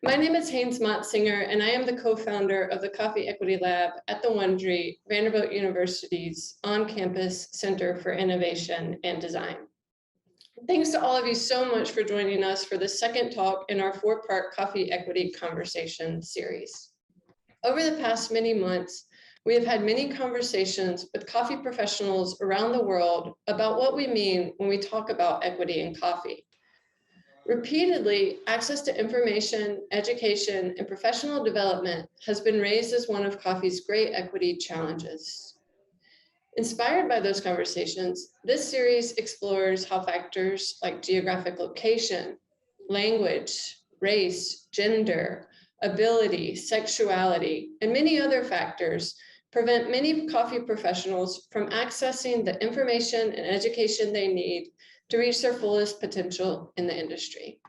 My name is Haynes Mottsinger, and I am the co-founder of the Coffee Equity Lab at the Wond'ry, Vanderbilt University's on-campus Center for Innovation and Design. Thanks to all of you so much for joining us for the second talk in our four-part Coffee Equity Conversation series. Over the past many months, we have had many conversations with coffee professionals around the world about what we mean when we talk about equity in coffee. Repeatedly, access to information, education, and professional development has been raised as one of coffee's great equity challenges. Inspired by those conversations, this series explores how factors like geographic location, language, race, gender, ability, sexuality, and many other factors prevent many coffee professionals from accessing the information and education they need to reach their fullest potential in the industry.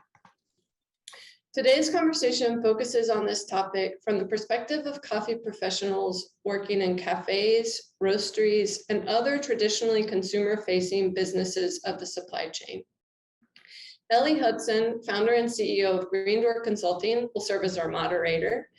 Today's conversation focuses on this topic from the perspective of coffee professionals working in cafés, roasteries, and other traditionally consumer-facing businesses of the supply chain. Ellie Hudson, founder and CEO of Groundwork Consulting, will serve as our moderator.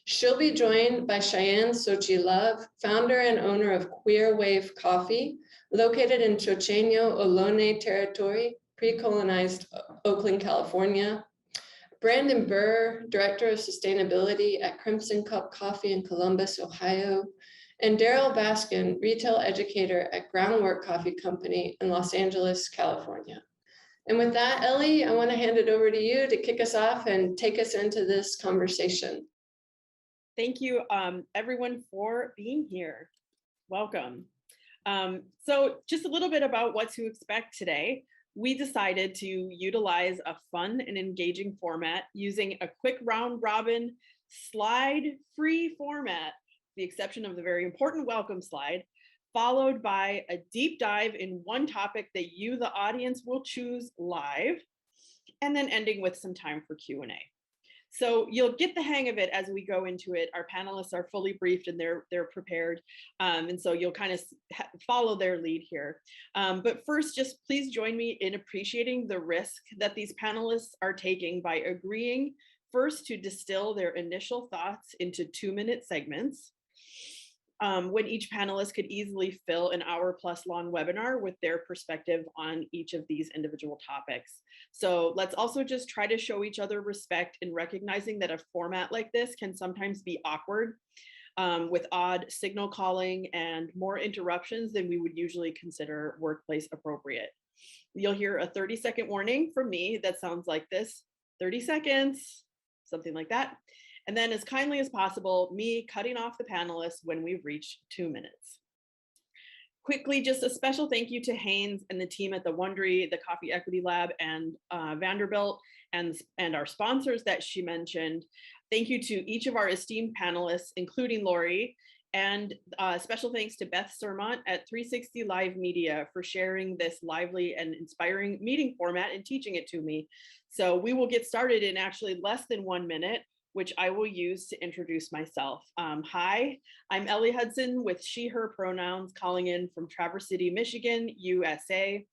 She'll be joined by Cheyenne Xochitl, founder and owner of Queer Wave Coffee, located in Xochitl, Ohlone territory, pre-colonized Oakland, California. Brandon Burr, Director of Sustainability at Crimson Cup Coffee in Columbus, Ohio. And Darrell Baskin, Retail Educator at Groundwork Coffee Company in Los Angeles, California. And with that, Ellie, I want to hand it over to you to kick us off and take us into this conversation. Thank you, everyone, for being here. Welcome. So just a little bit about what to expect today. We decided to utilize a fun and engaging format using a quick round robin slide-free format, the exception of the very important welcome slide, followed by a deep dive in one topic that you, the audience, will choose live, and then ending with some time for Q&A. So you'll get the hang of it as we go into it. Our panelists are fully briefed and they're prepared. And so you'll kind of follow their lead here. But first, just please join me in appreciating the risk that these panelists are taking by agreeing first to distill their initial thoughts into 2-minute segments, when each panelist could easily fill an hour-plus long webinar with their perspective on each of these individual topics. So let's also just try to show each other respect in recognizing that a format like this can sometimes be awkward, with odd signal calling and more interruptions than we would usually consider workplace appropriate. You'll hear a 30-second warning from me that sounds like this: 30 seconds, something like that. And then, as kindly as possible, me cutting off the panelists when we've reached 2 minutes. Quickly, just a special thank you to Haynes and the team at the Wond'ry, the Coffee Equity Lab, and Vanderbilt, and our sponsors that she mentioned. Thank you to each of our esteemed panelists, including Lori, and special thanks to Beth Sermont at 360 Live Media for sharing this lively and inspiring meeting format and teaching it to me. So we will get started in actually less than 1 minute, which I will use to introduce myself. Hi, I'm Ellie Hudson with she, her pronouns, calling in from Traverse City, Michigan, USA.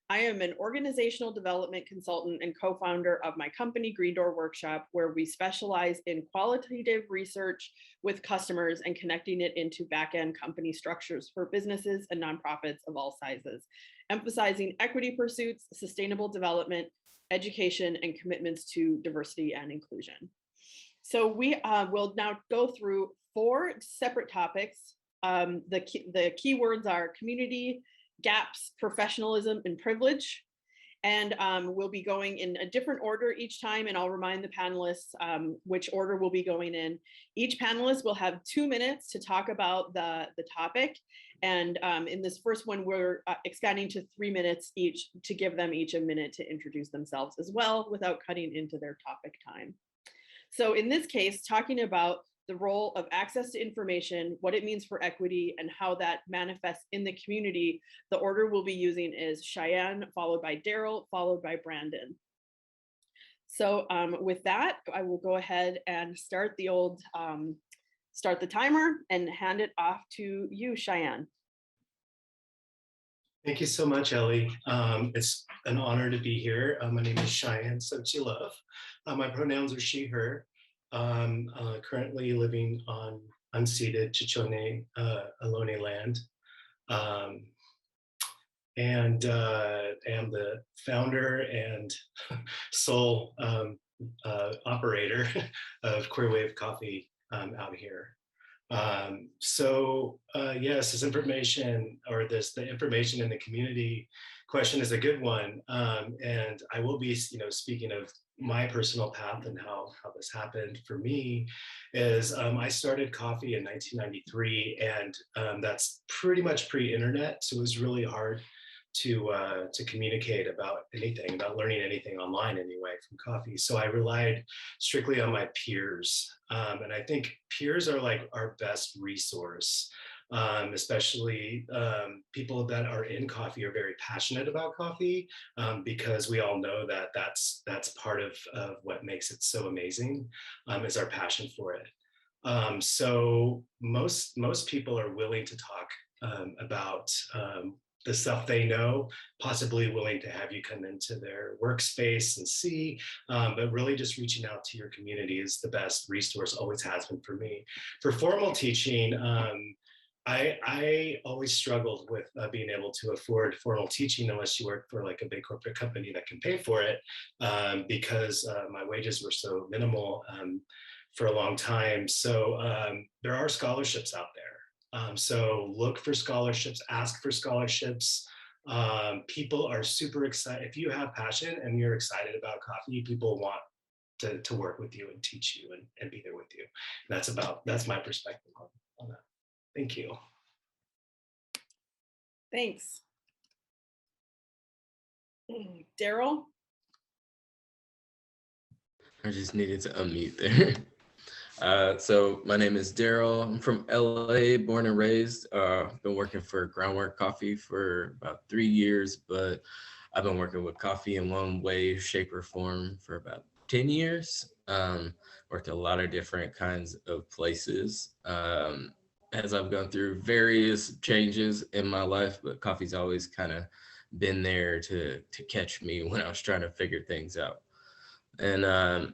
I am an organizational development consultant and co-founder of my company, Green Door Workshop, where we specialize in qualitative research with customers and connecting it into back-end company structures for businesses and nonprofits of all sizes, emphasizing equity pursuits, sustainable development, education, and commitments to diversity and inclusion. So we will now go through 4 separate topics. The keywords are community, gaps, professionalism, and privilege. And we'll be going in a different order each time, and I'll remind the panelists which order we'll be going in. Each panelist will have 2 minutes to talk about the topic. And in this first one, we're expanding to 3 minutes each to give them each a minute to introduce themselves as well without cutting into their topic time. So in this case, talking about the role of access to information, what it means for equity, and how that manifests in the community, the order we'll be using is Cheyenne, followed by Darrell, followed by Brandon. So with that, I will go ahead and start the timer and hand it off to you, Cheyenne. Thank you so much, Ellie. It's an honor to be here. My name is Cheyenne Xochitl. My pronouns are she, her. Currently living on unceded Chichone Ohlone land. And am the founder and sole operator of Queer Wave Coffee out here. Yes, this information or the information in the community question is a good one. And I will be, speaking of my personal path and how this happened for me is I started coffee in 1993, and that's pretty much pre-internet. So it was really hard to communicate about learning anything online anyway from coffee. So I relied strictly on my peers. And I think peers are like our best resource, especially people that are in coffee are very passionate about coffee, because we all know that that's part of what makes it so amazing, is our passion for it. So most people are willing to talk about the stuff they know, possibly willing to have you come into their workspace and see, but really just reaching out to your community is the best resource, always has been for me. For formal teaching, I always struggled with being able to afford formal teaching unless you work for like a big corporate company that can pay for it, because my wages were so minimal for a long time. So there are scholarships out there. So look for scholarships, ask for scholarships. People are super excited. If you have passion and you're excited about coffee, people want to work with you and teach you and be there with you. That's my perspective on that. Thank you. Thanks. Darrell? I just needed to unmute there. So my name is Darrell. I'm from LA, born and raised. Been working for Groundwork Coffee for about 3 years, but I've been working with coffee in one way, shape, or form for about 10 years. Worked a lot of different kinds of places as I've gone through various changes in my life, but coffee's always kind of been there to catch me when I was trying to figure things out. And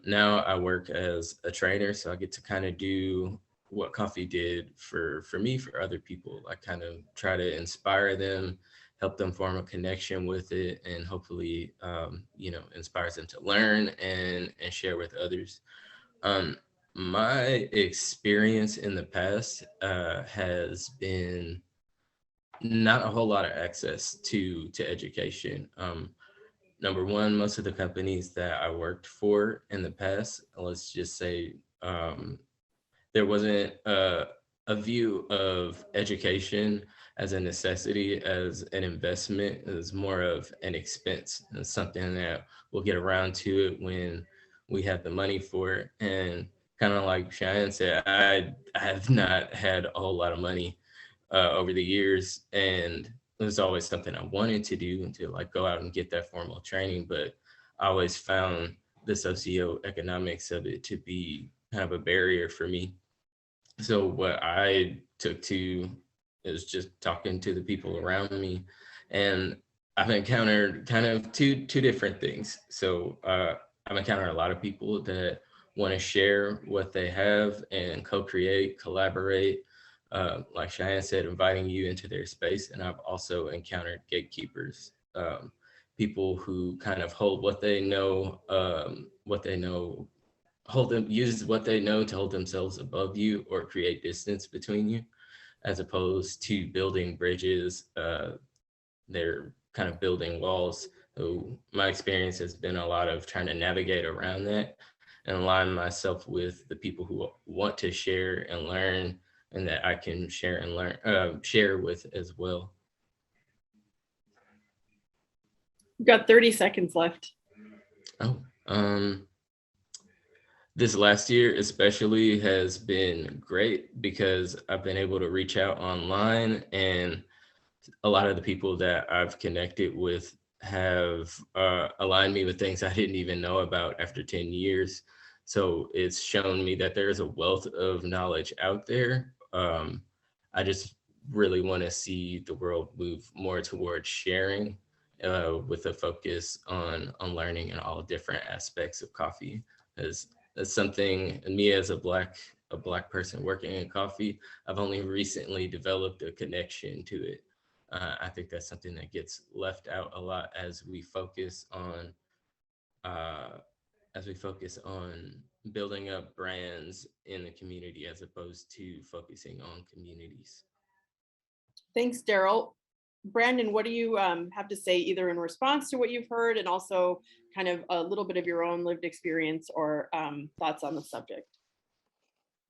now I work as a trainer, so I get to kind of do what coffee did for me, for other people. I kind of try to inspire them, help them form a connection with it, and hopefully, inspires them to learn and share with others. My experience in the past has been not a whole lot of access to education. Number one, most of the companies that I worked for in the past, let's just say, there wasn't a view of education as a necessity, as an investment. It was more of an expense and something that we'll get around to it when we have the money for it. And kind of like Cheyenne said, I have not had a whole lot of money over the years, and it was always something I wanted to do, to like go out and get that formal training, but I always found the socioeconomics of it to be kind of a barrier for me. So what I took to is just talking to the people around me, and I've encountered kind of two different things. So I've encountered a lot of people that want to share what they have and co-create, collaborate. Like Cheyenne said, inviting you into their space. And I've also encountered gatekeepers, people who kind of hold what they know, use what they know to hold themselves above you or create distance between you, as opposed to building bridges. They're kind of building walls. So my experience has been a lot of trying to navigate around that and align myself with the people who want to share and learn, and that I can share and learn, share with as well. We've got 30 seconds left. Oh, this last year especially has been great because I've been able to reach out online, and a lot of the people that I've connected with have aligned me with things I didn't even know about after 10 years. So it's shown me that there is a wealth of knowledge out there. I just really want to see the world move more towards sharing, with a focus on learning in all different aspects of coffee. As that's something, and me as a black person working in coffee, I've only recently developed a connection to it. I think that's something that gets left out a lot uh, as we focus on building up brands in the community as opposed to focusing on communities. Thanks, Darrell. Brandon, what do you have to say either in response to what you've heard and also kind of a little bit of your own lived experience or thoughts on the subject?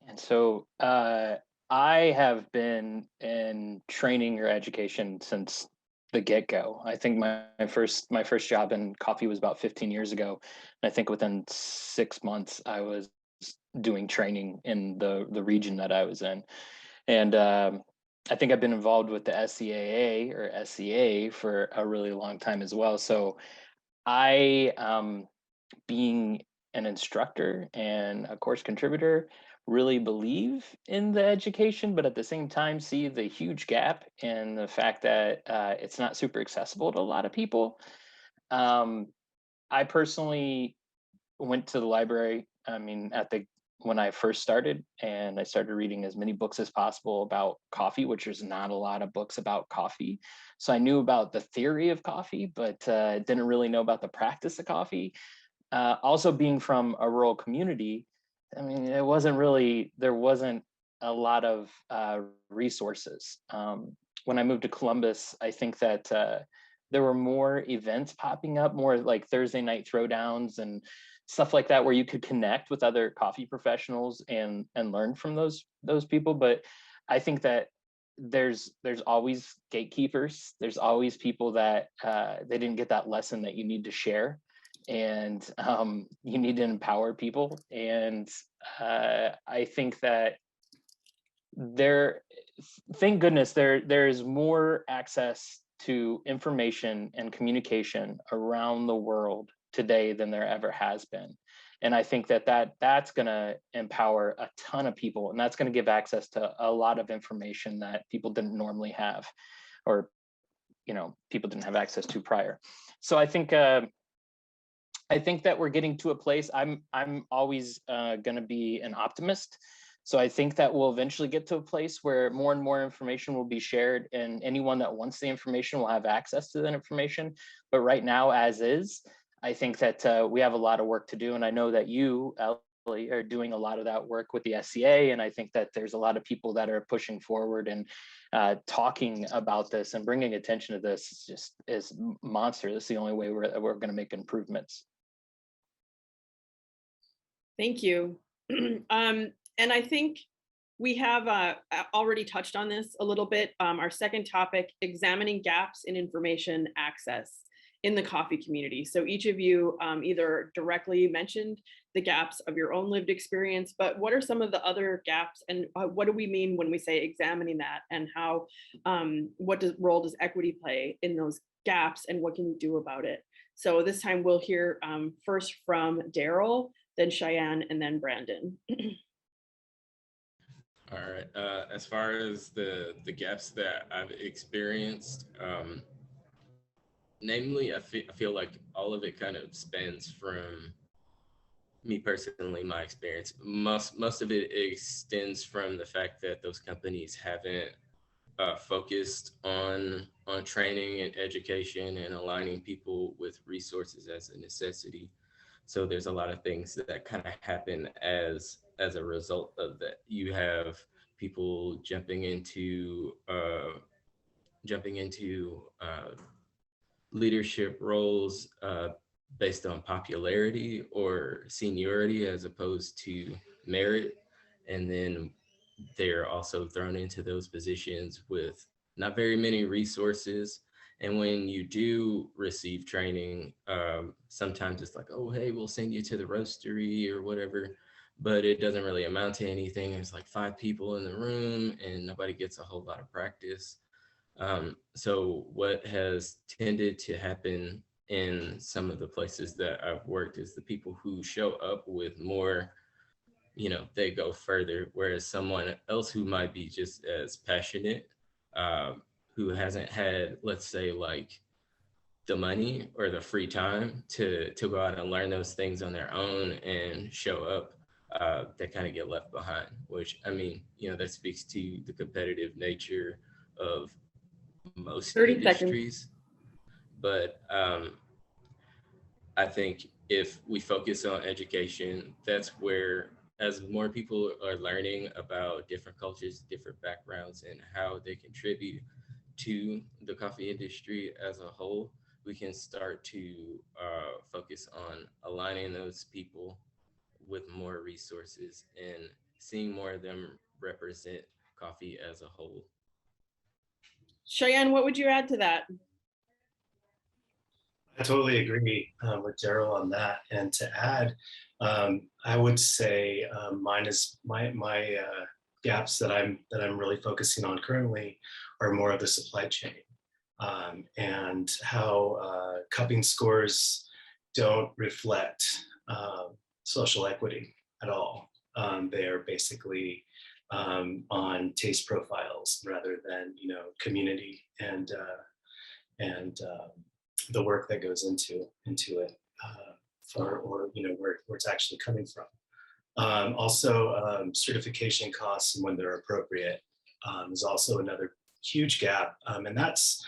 And so I have been in training or education since the get-go. I think my first job in coffee was about 15 years ago. And I think within 6 months, I was doing training in the region that I was in. And I think I've been involved with the SCAA or SCA for a really long time as well. So I, being an instructor and a course contributor, really believe in the education, but at the same time see the huge gap in the fact that it's not super accessible to a lot of people. I personally went to the library, I mean, when I first started, and I started reading as many books as possible about coffee, which there's not a lot of books about coffee. So I knew about the theory of coffee, but didn't really know about the practice of coffee. Also being from a rural community, I mean, there wasn't a lot of resources. When I moved to Columbus, I think that there were more events popping up, more like Thursday night throwdowns and stuff like that, where you could connect with other coffee professionals and learn from those people. But I think that there's always gatekeepers. There's always people that they didn't get that lesson that you need to share, and you need to empower people. And I think that thank goodness there is more access to information and communication around the world today than there ever has been. And I think that's going to empower a ton of people, and that's going to give access to a lot of information that people didn't normally have, or people didn't have access to prior. So I think that we're getting to a place. I'm always going to be an optimist. So I think that we'll eventually get to a place where more and more information will be shared, and anyone that wants the information will have access to that information. But right now, as is, I think that we have a lot of work to do. And I know that you, Ellie, are doing a lot of that work with the SCA. And I think that there's a lot of people that are pushing forward and talking about this and bringing attention to this is monster. That's the only way we're going to make improvements. Thank you. And I think we have already touched on this a little bit. Our second topic, examining gaps in information access in the coffee community. So each of you either directly mentioned the gaps of your own lived experience, but what are some of the other gaps, and what do we mean when we say examining that, and how, what role does equity play in those gaps, and what can you do about it? So this time we'll hear first from Darrell, then Cheyenne, and then Brandon. All right. As far as the gaps that I've experienced, namely, I feel like all of it kind of spans from me personally, my experience. Most of it extends from the fact that those companies haven't focused on training and education and aligning people with resources as a necessity. So there's a lot of things that kind of happen as a result of that. You have people jumping into leadership roles based on popularity or seniority as opposed to merit, and then they're also thrown into those positions with not very many resources. And when you do receive training, sometimes it's like, oh, hey, we'll send you to the roastery or whatever, but it doesn't really amount to anything. There's like 5 people in the room and nobody gets a whole lot of practice. So what has tended to happen in some of the places that I've worked is the people who show up with more, they go further, whereas someone else who might be just as passionate who hasn't had, let's say, like the money or the free time to go out and learn those things on their own and show up, that kind of get left behind, which, I mean, you know, that speaks to the competitive nature of most 30 industries. seconds. But I think if we focus on education, that's where, as more people are learning about different cultures, different backgrounds, and how they contribute to the coffee industry as a whole, we can start to focus on aligning those people with more resources and seeing more of them represent coffee as a whole. Cheyenne, what would you add to that? I totally agree with Darrell on that. And to add, I would say mine is my gaps that I'm really focusing on currently are more of the supply chain, and how cupping scores don't reflect social equity at all. They are basically on taste profiles rather than, you know, community and the work that goes into it, or you know, where it's actually coming from. Also, certification costs when they're appropriate is also another huge gap, and that's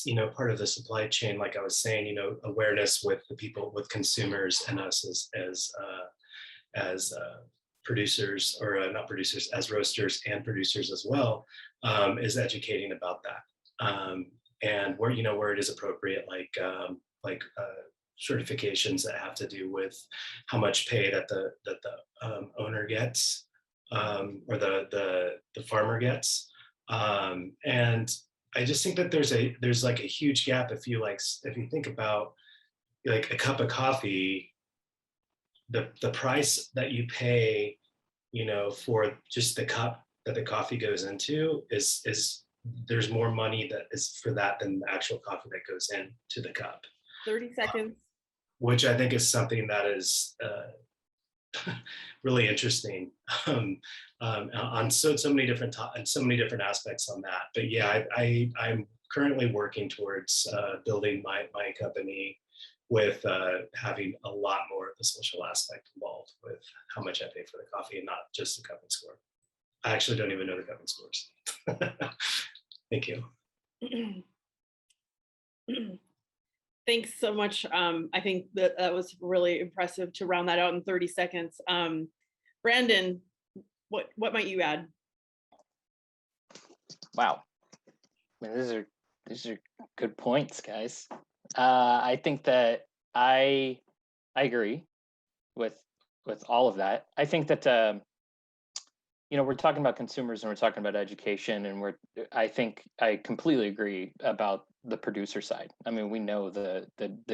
you know, part of the supply chain. Like I was saying, you know, awareness with the people, with consumers, and us as producers, or not producers, as roasters and producers as well, is educating about that. And where, you know, where it is appropriate, like certifications that have to do with how much pay that the owner gets, or the farmer gets. And I just think that there's like a huge gap if you think about like a cup of coffee, the price that you pay, you know, for just the cup that the coffee goes into is there's more money that is for that than the actual coffee that goes into the cup. 30 seconds. Which I think is something that is really interesting, on so many different so many different aspects on that. But yeah, I'm currently working towards building my company with having a lot more of the social aspect involved with how much I pay for the coffee, and not just the cupping score. I actually don't even know the cupping scores. Thank you. Thanks so much. I think that was really impressive to round that out in 30 seconds. Brandon, what might you add? Wow, I mean, these are good points, guys. I think that I agree with all of that. I think that you know, we're talking about consumers and we're talking about education, and I think I completely agree about the producer side. I mean, we know the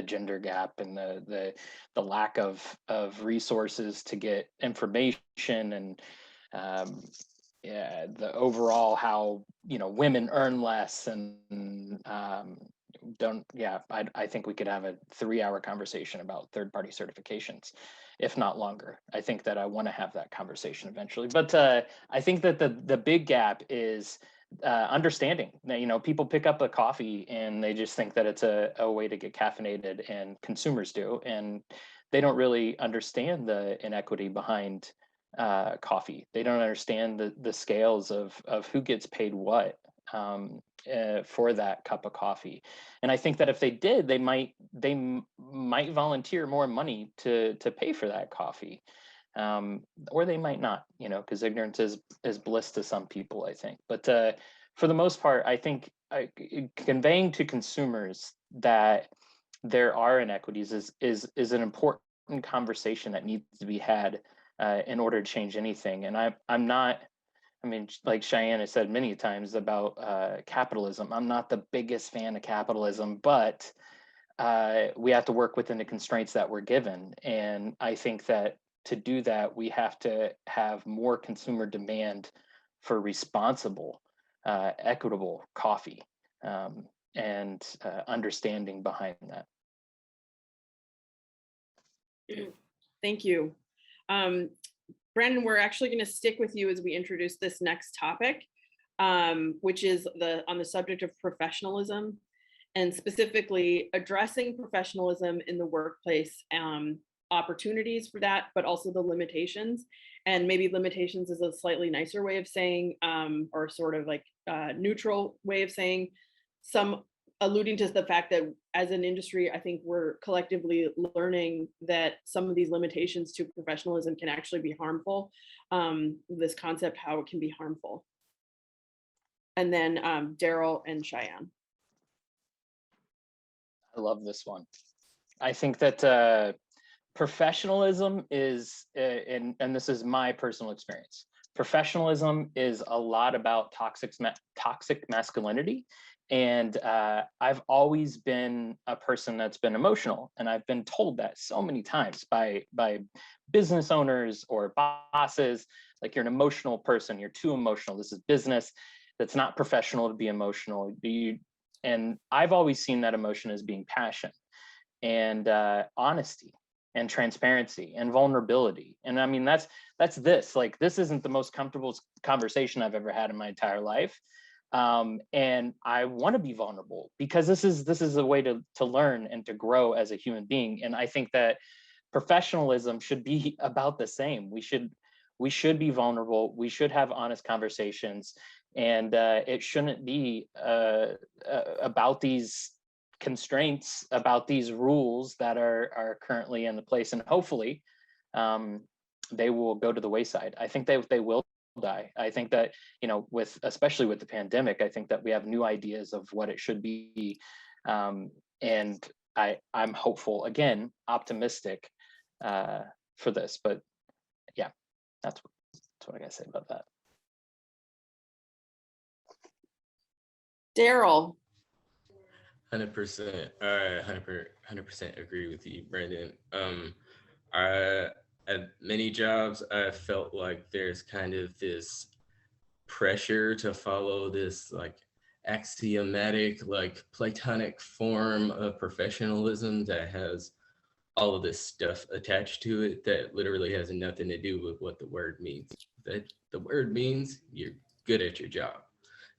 gender gap and the lack of resources to get information, and yeah, the overall how, you know, women earn less, and I think we could have a 3-hour conversation about third-party certifications, if not longer. I think that I want to have that conversation eventually. But I think that the big gap is understanding that, you know, people pick up a coffee and they just think that it's a way to get caffeinated, and consumers do, and they don't really understand the inequity behind coffee. They don't understand the scales of who gets paid what for that cup of coffee. And I think that if they did, they might volunteer more money to pay for that coffee, or they might not, you know, because ignorance is bliss to some people, I think. But for the most part, I think conveying to consumers that there are inequities is an important conversation that needs to be had in order to change anything. And I'm not, I mean, like Cheyenne has said many times about capitalism, I'm not the biggest fan of capitalism, but we have to work within the constraints that we're given. And I think that to do that, we have to have more consumer demand for responsible, equitable coffee, and understanding behind that. Thank you. Brandon, we're actually going to stick with you as we introduce this next topic. which is on the subject of professionalism, and specifically addressing professionalism in the workplace, opportunities for that, but also the limitations. And maybe limitations is a slightly nicer way of saying, or sort of like neutral way of saying, some alluding to the fact that as an industry, I think we're collectively learning that some of these limitations to professionalism can actually be harmful. This concept, how it can be harmful. And then Darrell and Cheyenne. I love this one. I think that professionalism is, and this is my personal experience, professionalism is a lot about toxic masculinity. And I've always been a person that's been emotional, and I've been told that so many times by business owners or bosses, like, you're an emotional person, you're too emotional, this is business, that's not professional to be emotional. And I've always seen that emotion as being passion and honesty and transparency and vulnerability. And I mean, that's this, like, this isn't the most comfortable conversation I've ever had in my entire life. And I want to be vulnerable because this is a way to learn and to grow as a human being. And I think that professionalism should be about the same. We should be vulnerable. We should have honest conversations, and it shouldn't be about these constraints, about these rules that are currently in the place. And hopefully they will go to the wayside. I think they will die. I think that, especially with the pandemic, I think that we have new ideas of what it should be. And I'm hopeful, again, optimistic for this. But yeah, that's what I gotta say about that. Darrell. 100%. 100% agree with you, Brandon. At many jobs, I felt like there's kind of this pressure to follow this like axiomatic, like Platonic form of professionalism that has all of this stuff attached to it that literally has nothing to do with what the word means. That the word means you're good at your job.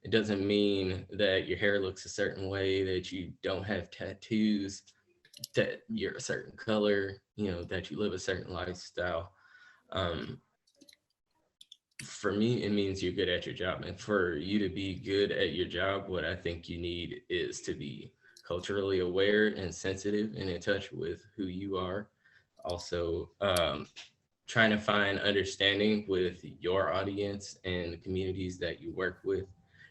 It doesn't mean that your hair looks a certain way, that you don't have tattoos, that you're a certain color, that you live a certain lifestyle. For me, it means you're good at your job. And for you to be good at your job, what I think you need is to be culturally aware and sensitive and in touch with who you are. Also, trying to find understanding with your audience and the communities that you work with,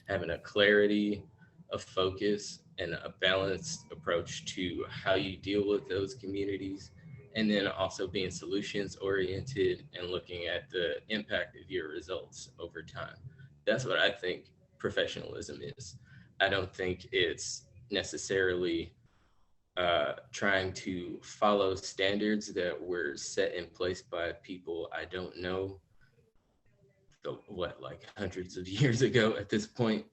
having a clarity, a focus, and a balanced approach to how you deal with those communities, and then also being solutions oriented and looking at the impact of your results over time. That's what I think professionalism is. I don't think it's necessarily trying to follow standards that were set in place by people I don't know, like hundreds of years ago at this point.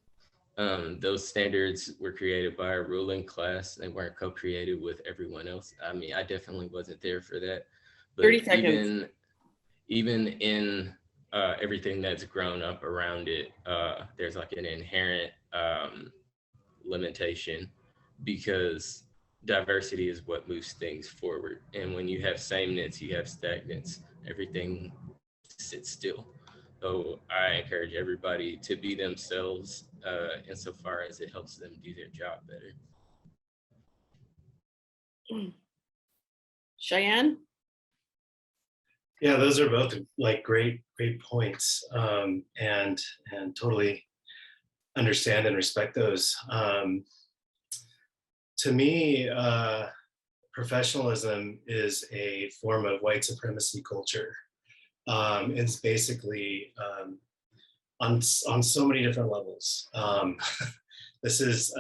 Those standards were created by a ruling class. They weren't co-created with everyone else. I mean, I definitely wasn't there for that. But 30 seconds. Even in everything that's grown up around it, there's like an inherent limitation, because diversity is what moves things forward. And when you have sameness, you have stagnance. Everything sits still. So I encourage everybody to be themselves insofar as it helps them do their job better. Cheyenne? Yeah, those are both like great points, and totally understand and respect those. To me, professionalism is a form of white supremacy culture. It's basically on so many different levels. This is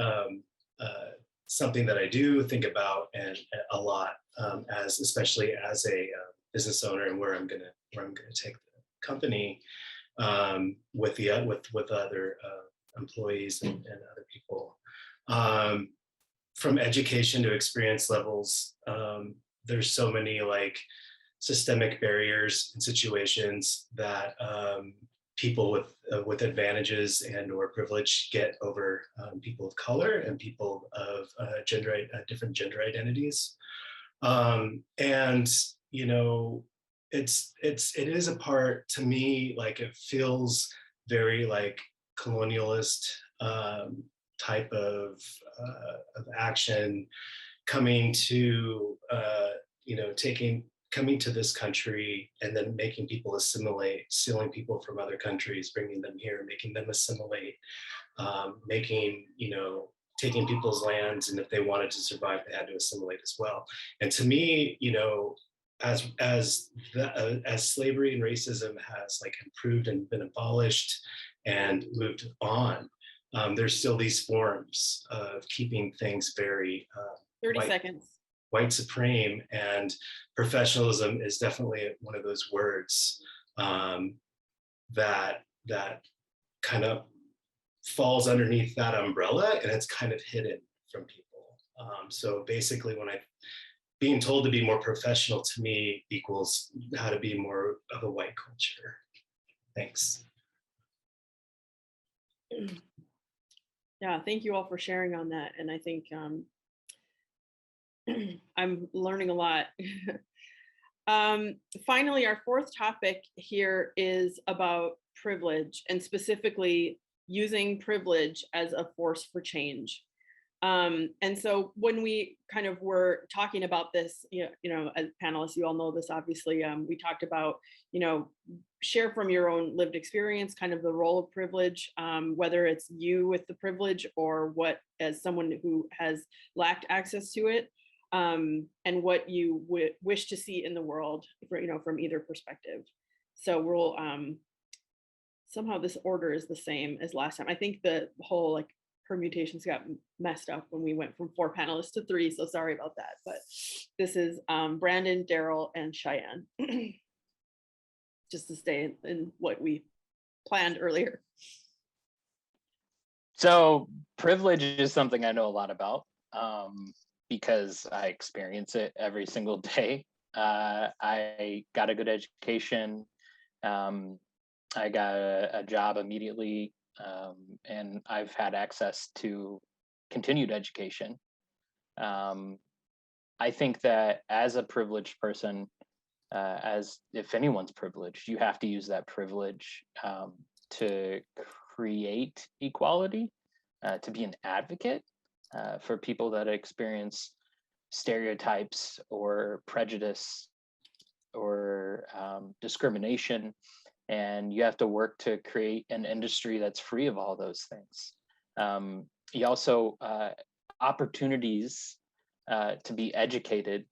something that I do think about and a lot, especially as a business owner, and where I'm gonna take the company with other employees and other people. From education to experience levels, there's so many like systemic barriers and situations that people with advantages and or privilege get over people of color and people of different gender identities. And you know, it is a part, to me, like it feels very like colonialist type of action, coming to you know, coming to this country and then making people assimilate, stealing people from other countries, bringing them here, making them assimilate, making, you know, taking people's lands, and if they wanted to survive, they had to assimilate as well. And to me, you know, as slavery and racism has like improved and been abolished and moved on, there's still these forms of keeping things very 30 seconds. White supreme, and professionalism is definitely one of those words that kind of falls underneath that umbrella, and it's kind of hidden from people. So basically, being told to be more professional, to me, equals how to be more of a white culture. Thanks. Yeah, thank you all for sharing on that. And I think I'm learning a lot. Finally, our fourth topic here is about privilege, and specifically using privilege as a force for change. And so when we kind of were talking about this, you know, as panelists, you all know this, obviously, we talked about, you know, share from your own lived experience, kind of the role of privilege, whether it's you with the privilege or what, as someone who has lacked access to it, and what you would wish to see in the world, you know, from either perspective. So we'll, somehow this order is the same as last time. I think the whole like permutations got messed up when we went from 4 panelists to 3, so sorry about that. But this is Brandon, Darrell, and Cheyenne, just to stay in what we planned earlier. So privilege is something I know a lot about because I experience it every single day. I got a good education. I got a job immediately, and I've had access to continued education. I think that as a privileged person, as if anyone's privileged, you have to use that privilege to create equality, to be an advocate for people that experience stereotypes or prejudice or discrimination. And you have to work to create an industry that's free of all those things. You also, opportunities to be educated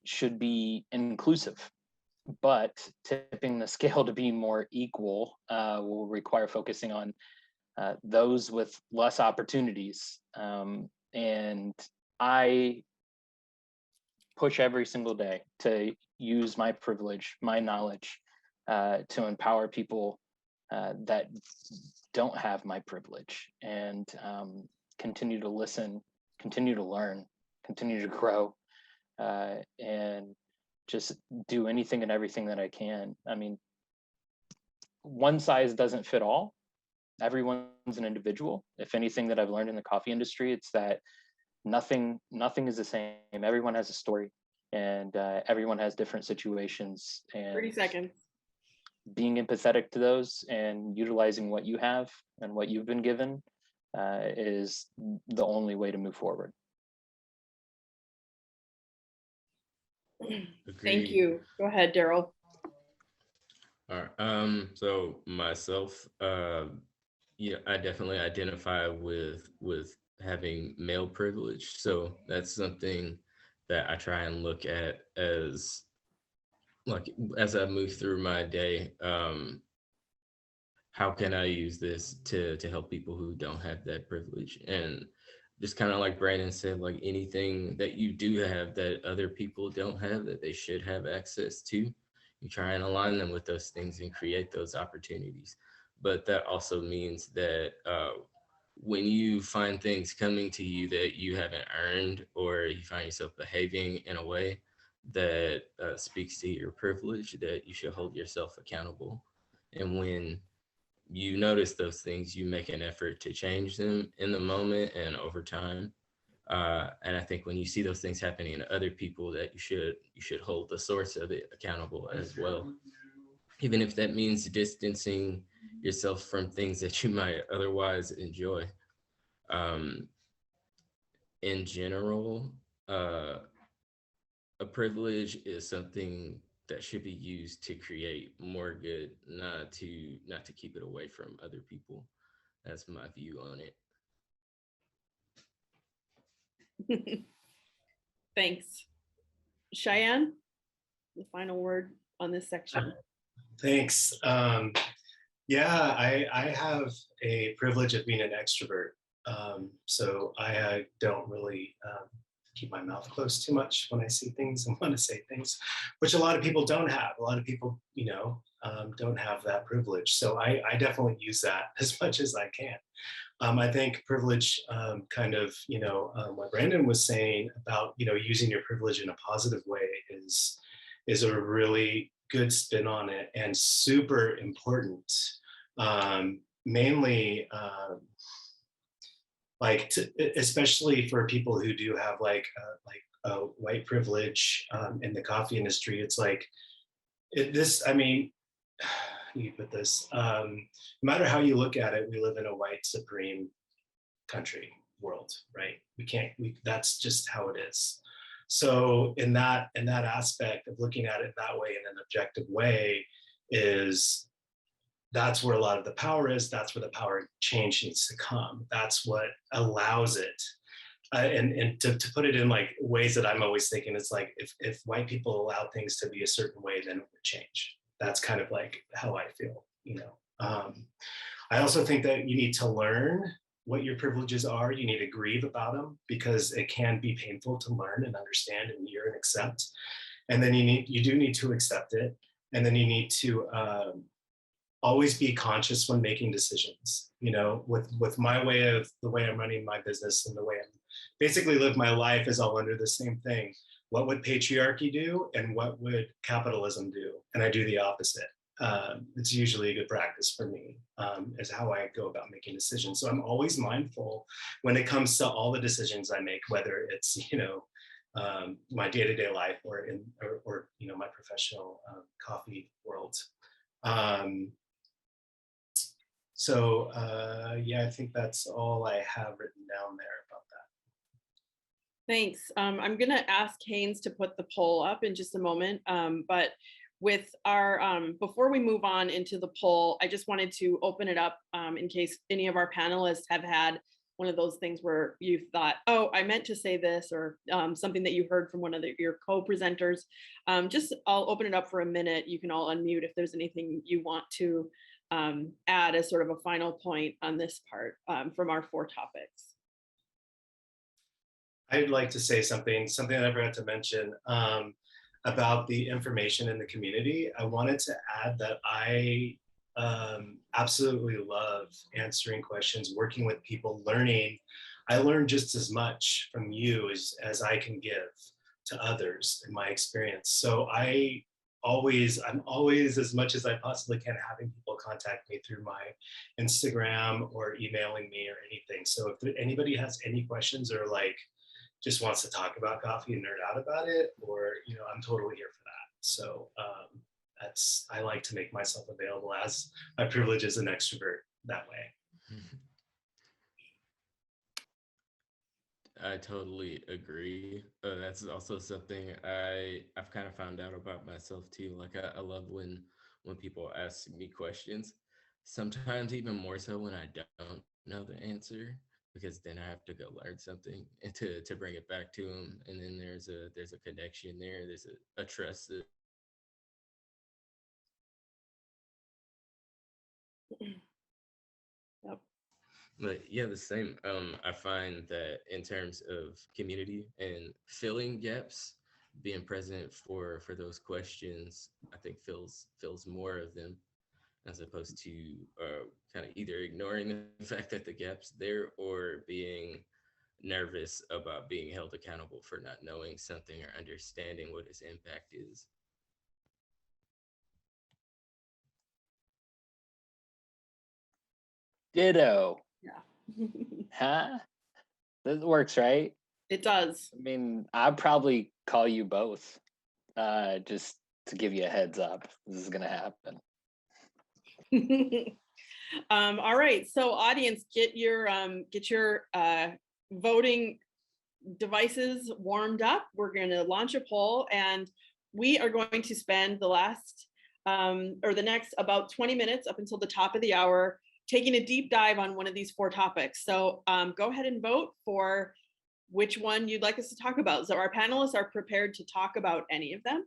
should be inclusive, but tipping the scale to be more equal will require focusing on those with less opportunities. And I push every single day to use my privilege, my knowledge, to empower people that don't have my privilege, and continue to listen, continue to learn, continue to grow, and just do anything and everything that I can. I mean, one size doesn't fit all. Everyone's an individual. If anything that I've learned in the coffee industry, it's that nothing is the same. Everyone has a story, and everyone has different situations. And 30 seconds. Being empathetic to those and utilizing what you have and what you've been given is the only way to move forward. Thank you. Go ahead, Darrell. All right. So myself, yeah, I definitely identify with having male privilege. So that's something that I try and look at as, like, as I move through my day, how can I use this to help people who don't have that privilege? And just kind of like Brandon said, like anything that you do have that other people don't have, that they should have access to, you try and align them with those things and create those opportunities. But that also means that when you find things coming to you that you haven't earned, or you find yourself behaving in a way that speaks to your privilege, that you should hold yourself accountable. And when you notice those things, you make an effort to change them in the moment and over time. And I think when you see those things happening in other people, that you should hold the source of it accountable as well, even if that means distancing yourself from things that you might otherwise enjoy. In general, a privilege is something that should be used to create more good, not to keep it away from other people. That's my view on it. Thanks. Cheyenne, the final word on this section. Thanks. Yeah, I have a privilege of being an extrovert. So I don't really keep my mouth closed too much when I see things and want to say things, which a lot of people don't have. A lot of people, don't have that privilege. So I definitely use that as much as I can. I think privilege, what Brandon was saying about, using your privilege in a positive way is a really good spin on it and super important. Mainly, especially for people who do have white privilege in the coffee industry. It's like you put this, no matter how you look at it, we live in a white supreme world, right? That's just how it is. So in that aspect of looking at it that way, in an objective way, that's where a lot of the power is. That's where the power change needs to come. That's what allows it. And to put it in like ways that I'm always thinking, it's like if white people allow things to be a certain way, then it would change. That's kind of like how I feel, I also think that you need to learn what your privileges are. You need to grieve about them, because it can be painful to learn and understand and hear and accept. And then you do need to accept it. And then you need to always be conscious when making decisions. With my the way I'm running my business and the way I'm basically live my life is all under the same thing. What would patriarchy do and what would capitalism do? And I do the opposite. It's usually a good practice for me, is how I go about making decisions. So I'm always mindful when it comes to all the decisions I make, whether it's, my day-to-day life or my professional coffee world. Yeah, I think that's all I have written down there about that. Thanks. I'm going to ask Haynes to put the poll up in just a moment. But with our, before we move on into the poll, I just wanted to open it up in case any of our panelists have had one of those things where you thought, oh, I meant to say this, or something that you heard from one of your co-presenters. I'll open it up for a minute. You can all unmute if there's anything you want to add as sort of a final point on this part from our 4 topics. I'd like to say something I forgot to mention about the information in the community. I wanted to add that I absolutely love answering questions, working with people, learning. I learn just as much from you as I can give to others in my experience. So I'm always, as much as I possibly can, having people contact me through my Instagram or emailing me or anything. So if anybody has any questions or just wants to talk about coffee and nerd out about it, or I'm totally here for that. So I like to make myself available, as my privilege as an extrovert that way. I totally agree. That's also something I've kind of found out about myself too. Like I love when people ask me questions. Sometimes even more so when I don't know the answer, because then I have to go learn something and to bring it back to them. And then there's a connection there. There's a trust. Yep. But yeah, the same. I find that in terms of community and filling gaps, being present for those questions, I think fills more of them, as opposed to kind of either ignoring the fact that the gap's there or being nervous about being held accountable for not knowing something or understanding what its impact is. Ditto. Yeah. Huh? That works, right? It does. I mean, I'd probably call you both, just to give you a heads up. This is gonna happen. All right, so audience, get your voting devices warmed up. We're going to launch a poll, and we are going to spend the last or the next about 20 minutes up until the top of the hour taking a deep dive on one of these 4 topics. So go ahead and vote for which one you'd like us to talk about. So our panelists are prepared to talk about any of them,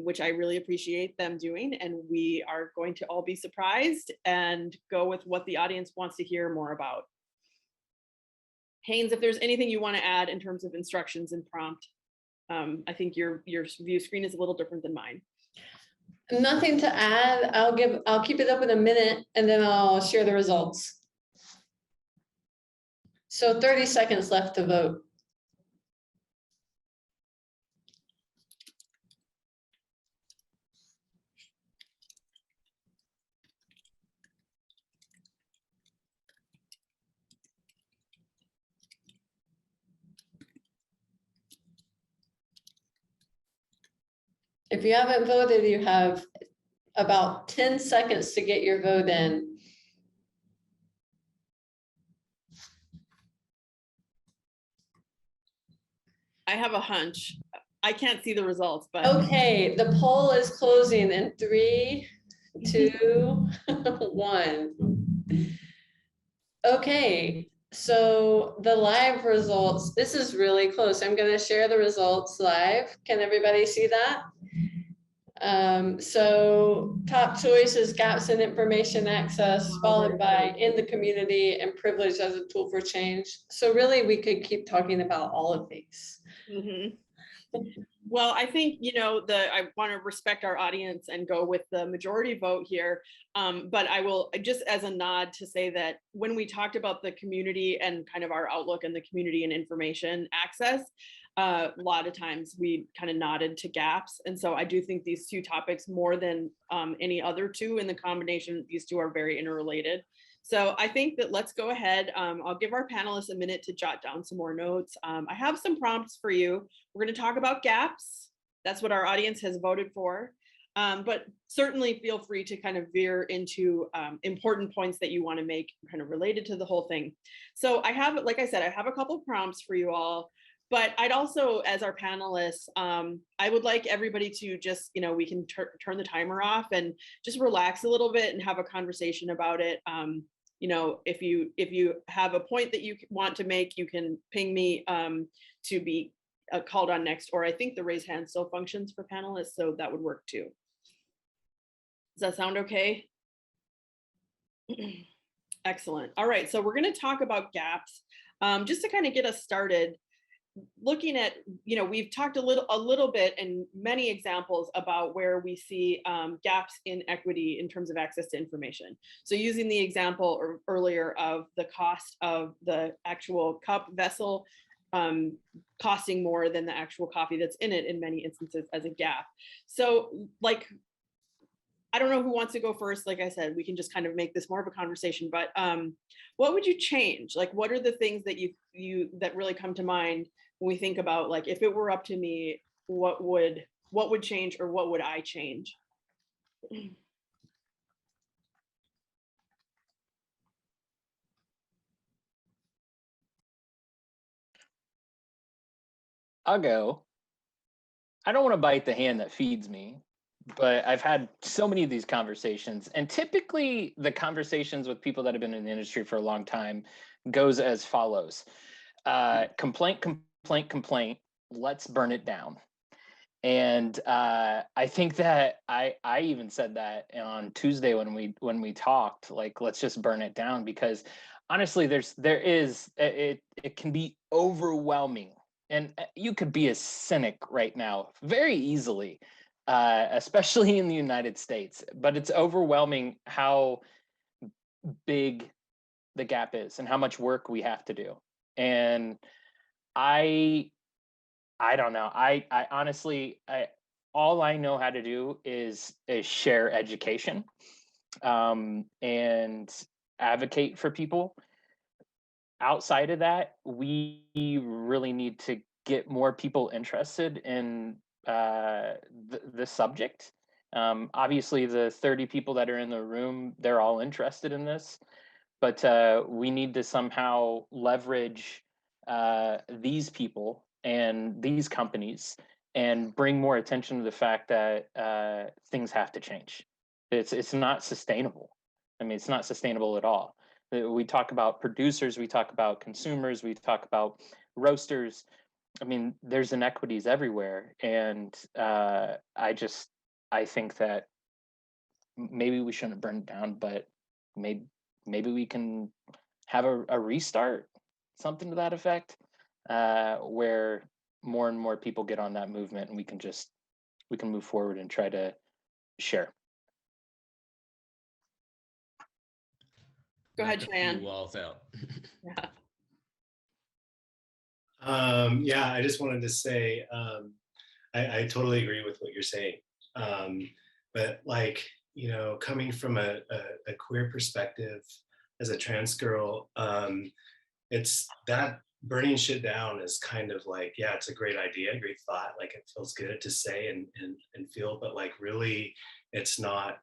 which I really appreciate them doing. And we are going to all be surprised and go with what the audience wants to hear more about. Haynes, if there's anything you want to add in terms of instructions and prompt, I think your view screen is a little different than mine. Nothing to add. I'll keep it up in a minute and then I'll share the results. So 30 seconds left to vote. If you haven't voted, you have about 10 seconds to get your vote in. I have a hunch. I can't see the results, but Okay, the poll is closing in 3, 2, 1. Okay, so the live results, this is really close. I'm going to share the results live. Can everybody see that? So top choice is gaps in information access, followed by in the community and privilege as a tool for change. So really, we could keep talking about all of these. Well, I think, I want to respect our audience and go with the majority vote here. But I will just as a nod to say that when we talked about the community and kind of our outlook and the community and information access, a lot of times we kind of nodded to gaps. And so I do think these 2 topics, more than any other 2 in the combination, these 2 are very interrelated. So I think that let's go ahead. I'll give our panelists a minute to jot down some more notes. I have some prompts for you. We're going to talk about gaps. That's what our audience has voted for. But certainly feel free to kind of veer into important points that you want to make kind of related to the whole thing. So I have, like I said, I have a couple prompts for you all. But I'd also, as our panelists, I would like everybody to just, we can turn the timer off and just relax a little bit and have a conversation about it. If you have a point that you want to make, you can ping me to be called on next, or I think the raise hand still functions for panelists, so that would work too. Does that sound okay? Excellent. All right, so we're going to talk about gaps just to kind of get us started. Looking at, we've talked a little bit and many examples about where we see gaps in equity in terms of access to information. So using the example earlier of the cost of the actual cup vessel costing more than the actual coffee that's in it in many instances as a gap. So I don't know who wants to go first. Like I said, we can just kind of make this more of a conversation, but what would you change? Like, what are the things that that really come to mind when we think about, like, if it were up to me, what would change, or what would I change? I'll go. I don't want to bite the hand that feeds me, but I've had so many of these conversations, and typically the conversations with people that have been in the industry for a long time goes as follows. Complaint, complaint, complaint, let's burn it down. And I think that I even said that on Tuesday when we talked, like, let's just burn it down, because honestly, it can be overwhelming. And you could be a cynic right now very easily, especially in the United States, but it's overwhelming how big the gap is and how much work we have to do. And I don't know. I honestly, all I know how to do is share education. And advocate for people. Outside of that, we really need to get more people interested in the subject. Obviously, the 30 people that are in the room, they're all interested in this, but we need to somehow leverage these people and these companies and bring more attention to the fact that things have to change. It's not sustainable. I mean, it's not sustainable at all. We talk about producers, we talk about consumers, we talk about roasters. I mean, there's inequities everywhere. And I think that maybe we shouldn't burn it down, but maybe we can have a restart, something to that effect, where more and more people get on that movement, and we can move forward and try to share. Go ahead, Knock a few Cheyenne. walls out. Yeah, I just wanted to say, I totally agree with what you're saying. But like, you know, coming from a queer perspective as a trans girl, it's that burning shit down is kind of like, yeah, it's a great idea, great thought. Like it feels good to say and feel, but like really it's not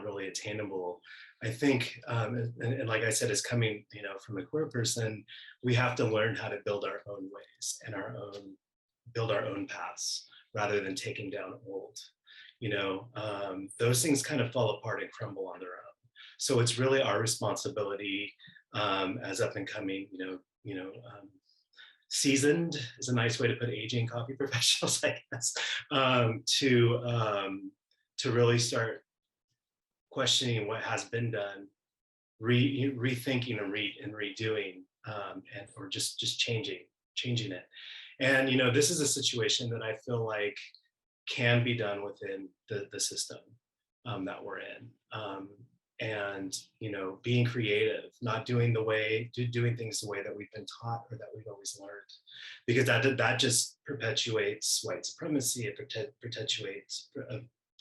really attainable. I think, and like I said, it's coming, you know, from a queer person, we have to learn how to build our own ways and build our own paths rather than taking down old. You know, those things kind of fall apart and crumble on their own. So it's really our responsibility as up and coming, seasoned is a nice way to put aging coffee professionals, I guess, to really start questioning what has been done, rethinking and redoing, or just changing it. And you know, this is a situation that I feel like can be done within the system that we're in. And you know, being creative, not doing things the way that we've been taught or that we've always learned, because that just perpetuates white supremacy. It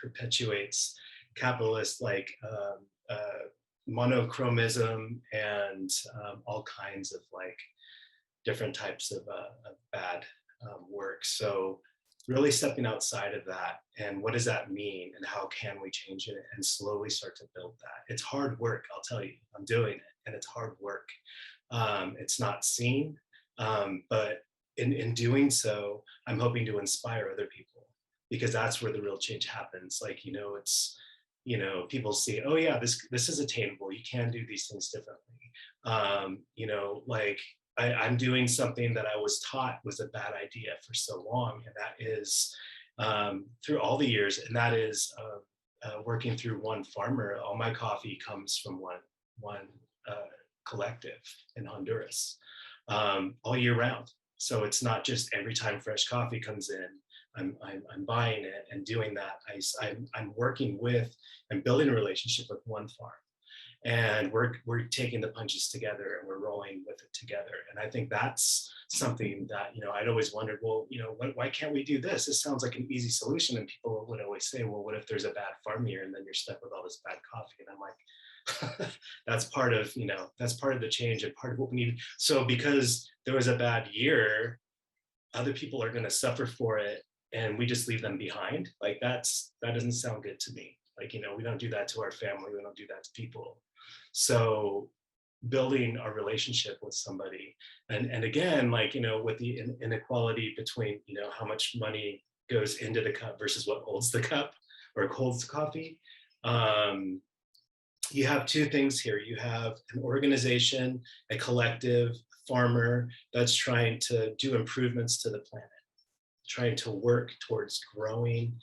perpetuates capitalist like monochromism and all kinds of like different types of bad work. So really stepping outside of that, and what does that mean, and how can we change it and slowly start to build that. It's hard work, I'll tell you. I'm doing it, and it's hard work. It's not seen, but in doing so, I'm hoping to inspire other people, because that's where the real change happens. Like, you know, it's, you know, people see, oh yeah, this is attainable. You can do these things differently. You know, like I'm doing something that I was taught was a bad idea for so long, and that is through all the years, and that is working through one farmer. All my coffee comes from one collective in Honduras, all year round. So it's not just every time fresh coffee comes in, I'm buying it and doing that. I'm working with and building a relationship with one farm. And we're taking the punches together, and we're rolling with it together. And I think that's something that, you know, I'd always wondered, well, you know, why can't we do this? This sounds like an easy solution. And people would always say, well, what if there's a bad farm year and then you're stuck with all this bad coffee? And I'm like, that's part of, you know, that's part of the change and part of what we need. So because there was a bad year, other people are going to suffer for it, and we just leave them behind. Like that doesn't sound good to me. Like, you know, we don't do that to our family. We don't do that to people. So building a relationship with somebody, and again, like, you know, with the inequality between, you know, how much money goes into the cup versus what holds the cup or holds the coffee. You have two things here. You have an organization, a collective farmer that's trying to do improvements to the planet, trying to work towards growing,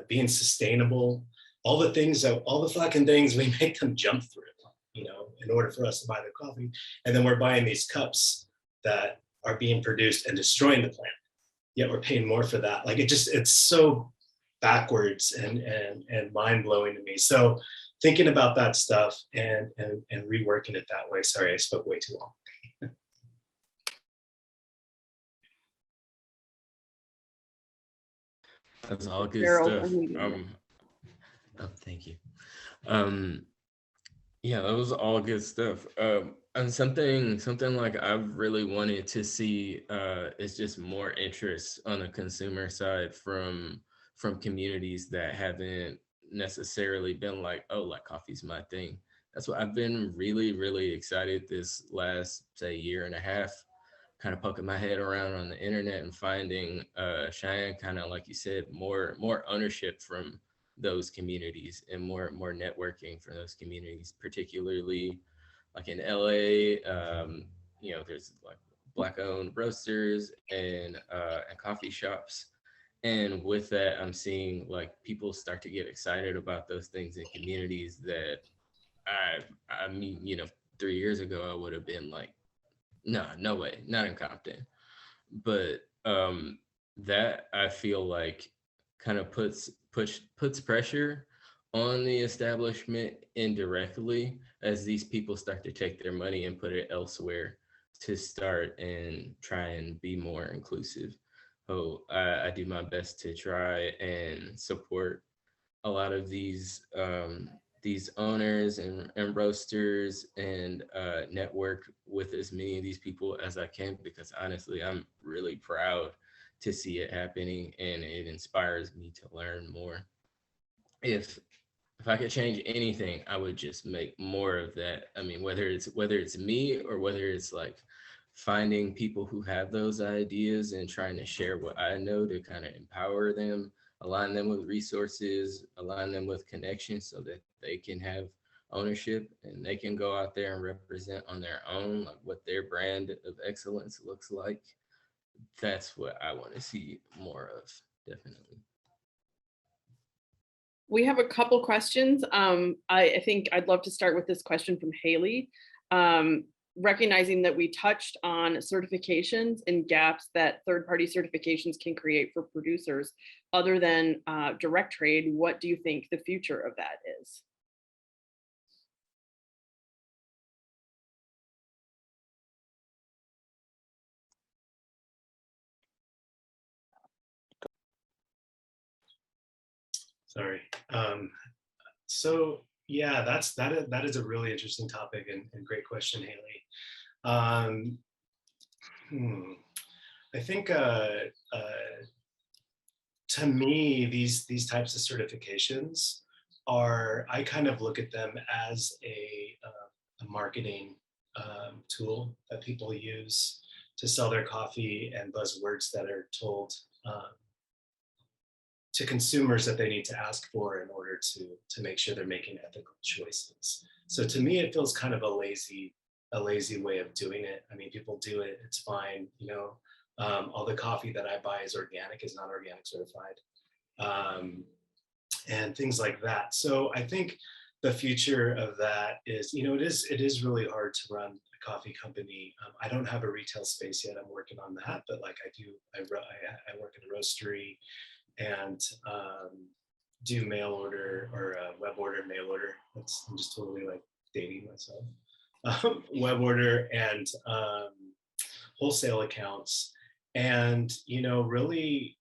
being sustainable, all the fucking things we make them jump through, you know, in order for us to buy their coffee. And then we're buying these cups that are being produced and destroying the planet, yet we're paying more for that. Like it's so backwards and mind-blowing to me. So thinking about that stuff and reworking it that way. Sorry, I spoke way too long. That's all good Darrell, stuff. Oh, thank you. Yeah, that was all good stuff. And something like I've really wanted to see is just more interest on the consumer side from communities that haven't necessarily been like, oh, like coffee's my thing. That's what I've been really, really excited this last, say, year and a half, kind of poking my head around on the internet and finding Cheyenne, kind of like you said, more ownership from those communities and more networking for those communities, particularly like in LA. You know, there's like Black-owned roasters and coffee shops. And with that, I'm seeing like people start to get excited about those things in communities that I mean, you know, 3 years ago, I would have been like, no, no way, not in Compton. But that I feel like kind of puts pressure on the establishment indirectly as these people start to take their money and put it elsewhere to start and try and be more inclusive. So I do my best to try and support a lot of these owners and roasters and network with as many of these people as I can, because honestly, I'm really proud to see it happening and it inspires me to learn more. If I could change anything, I would just make more of that. I mean, whether it's me or whether it's like finding people who have those ideas and trying to share what I know to kind of empower them, align them with resources, align them with connections so that they can have ownership and they can go out there and represent on their own like what their brand of excellence looks like. That's what I want to see more of, definitely. We have a couple questions. I think I'd love to start with this question from Haley. Recognizing that we touched on certifications and gaps that third-party certifications can create for producers other than direct trade, what do you think the future of that is? Sorry. So yeah, that is a really interesting topic and great question, Haley. I think to me, these types of certifications I kind of look at them as a marketing tool that people use to sell their coffee and buzzwords that are told to consumers that they need to ask for in order to make sure they're making ethical choices. So to me, it feels kind of a lazy way of doing it. I mean, people do it, it's fine. You know, all the coffee that I buy is not organic certified, and things like that. So I think the future of that is, you know, it is really hard to run a coffee company. I don't have a retail space yet. I'm working on that, but like I work at a roastery and do mail order or web order, mail order. I'm just totally like dating myself. Web order and wholesale accounts. And, you know, really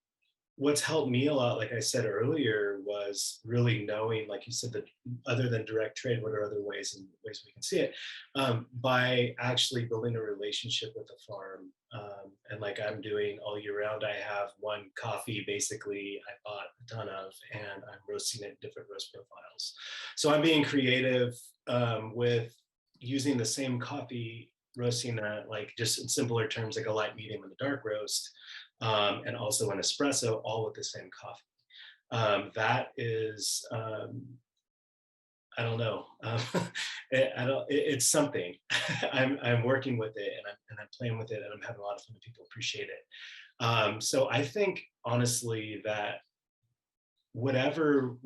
what's helped me a lot, like I said earlier, was really knowing, like you said, that other than direct trade, what are other ways we can see it, by actually building a relationship with the farm. And like I'm doing all year round, I have one coffee basically I bought a ton of, and I'm roasting it in different roast profiles. So I'm being creative with using the same coffee, roasting that, like just in simpler terms, like a light, medium, and a dark roast, and also an espresso, all with the same coffee. That is, I don't know. It's something. I'm working with it, and I'm playing with it, and I'm having a lot of fun, and people appreciate it. So I think honestly that whatever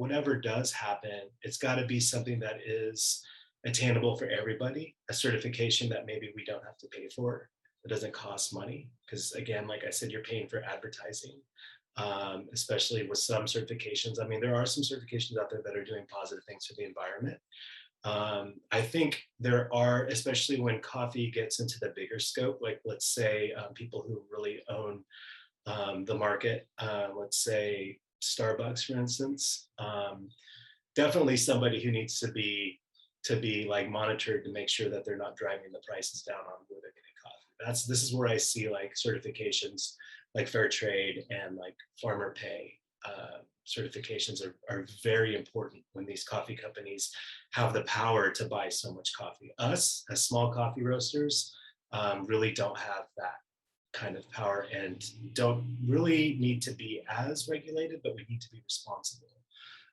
does happen, it's got to be something that is attainable for everybody, a certification that maybe we don't have to pay for. It doesn't cost money, because again, like I said, you're paying for advertising, especially with some certifications. I mean, there are some certifications out there that are doing positive things for the environment. I think there are, especially when coffee gets into the bigger scope, like let's say people who really own the market, let's say Starbucks, for instance. definitely somebody who needs to be like monitored to make sure that they're not driving the prices down on where they're getting coffee. This is where I see like certifications like fair trade and like farmer pay certifications are very important when these coffee companies have the power to buy so much coffee. Us as small coffee roasters really don't have that kind of power and don't really need to be as regulated, but we need to be responsible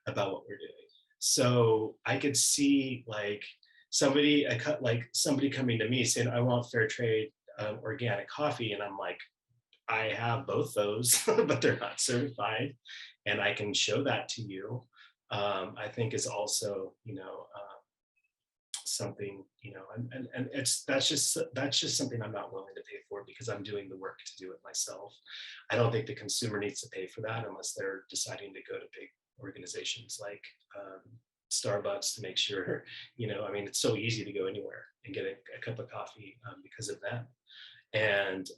about what we're doing. So I could see like somebody coming to me saying, I want fair trade organic coffee. And I'm like, I have both those, but they're not certified. And I can show that to you. I think is also, something, and that's just something I'm not willing to pay for because I'm doing the work to do it myself. I don't think the consumer needs to pay for that unless they're deciding to go to big organizations like Starbucks to make sure, it's so easy to go anywhere and get a cup of coffee because of them. And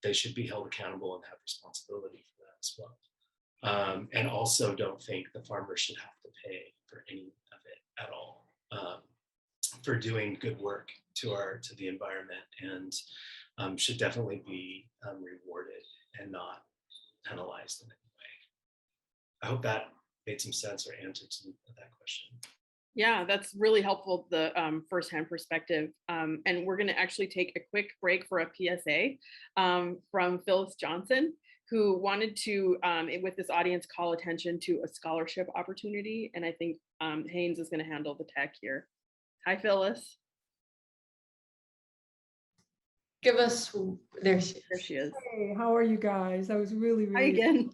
they should be held accountable and have responsibility for that as well. And also don't think the farmer should have to pay for any of it at all for doing good work to the environment, and should definitely be rewarded and not penalized in any way. I hope that made some sense or answered that question. Yeah, that's really helpful, the firsthand perspective. And we're going to actually take a quick break for a PSA from Phyllis Johnson, who wanted to, with this audience, call attention to a scholarship opportunity. And I think Haynes is going to handle the tech here. Hi, Phyllis. Give us, there she is. Hey, how are you guys? I was really Hi again.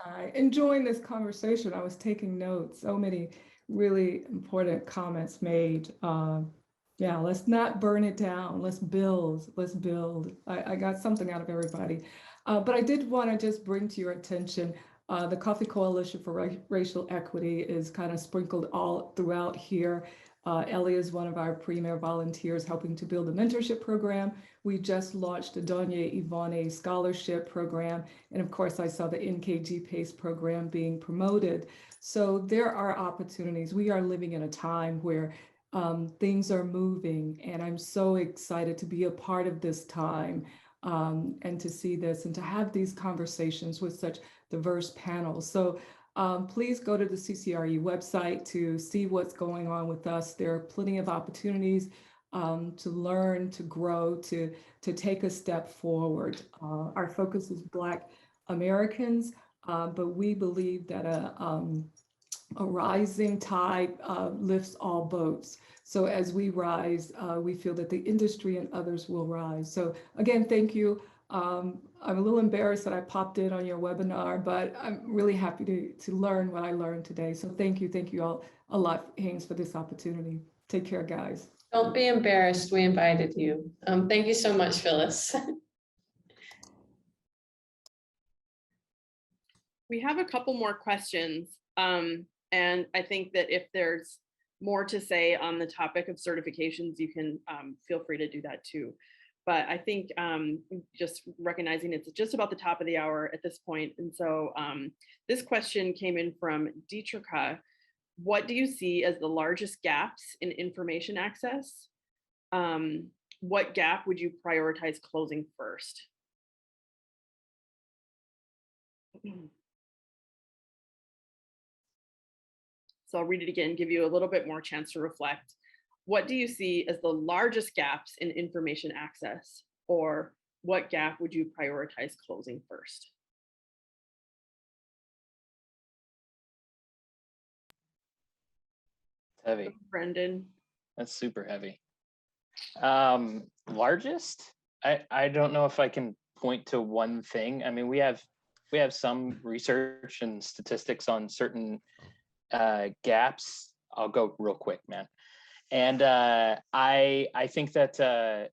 Hi, enjoying this conversation. I was taking notes. So many really important comments made. Yeah, let's not burn it down. Let's build. Let's build. I got something out of everybody. But I did want to just bring to your attention the Coffee Coalition for Racial Equity is kind of sprinkled all throughout here. Ellie is one of our premier volunteers helping to build a mentorship program. We just launched the Donya Ivane Scholarship Program. And of course, I saw the NKG PACE program being promoted. So there are opportunities. We are living in a time where things are moving, and I'm so excited to be a part of this time and to see this and to have these conversations with such diverse panels. So please go to the CCRE website to see what's going on with us. There are plenty of opportunities to learn, to grow, to take a step forward. Our focus is Black Americans, but we believe that a rising tide lifts all boats. So as we rise, we feel that the industry and others will rise. So again, thank you. I'm a little embarrassed that I popped in on your webinar, but I'm really happy to learn what I learned today. So thank you all a lot, Haynes, for this opportunity. Take care, guys. Don't be embarrassed. We invited you. Thank you so much, Phyllis. We have a couple more questions. And I think that if there's more to say on the topic of certifications, you can feel free to do that too. But I think just recognizing it's just about the top of the hour at this point. And so this question came in from Dietrika. What do you see as the largest gaps in information access? What gap would you prioritize closing first? So I'll read it again, give you a little bit more chance to reflect. What do you see as the largest gaps in information access, or what gap would you prioritize closing first? Heavy. Brendan. That's super heavy. Largest? I don't know if I can point to one thing. I mean, we have some research and statistics on certain gaps. I'll go real quick, man. And I think that to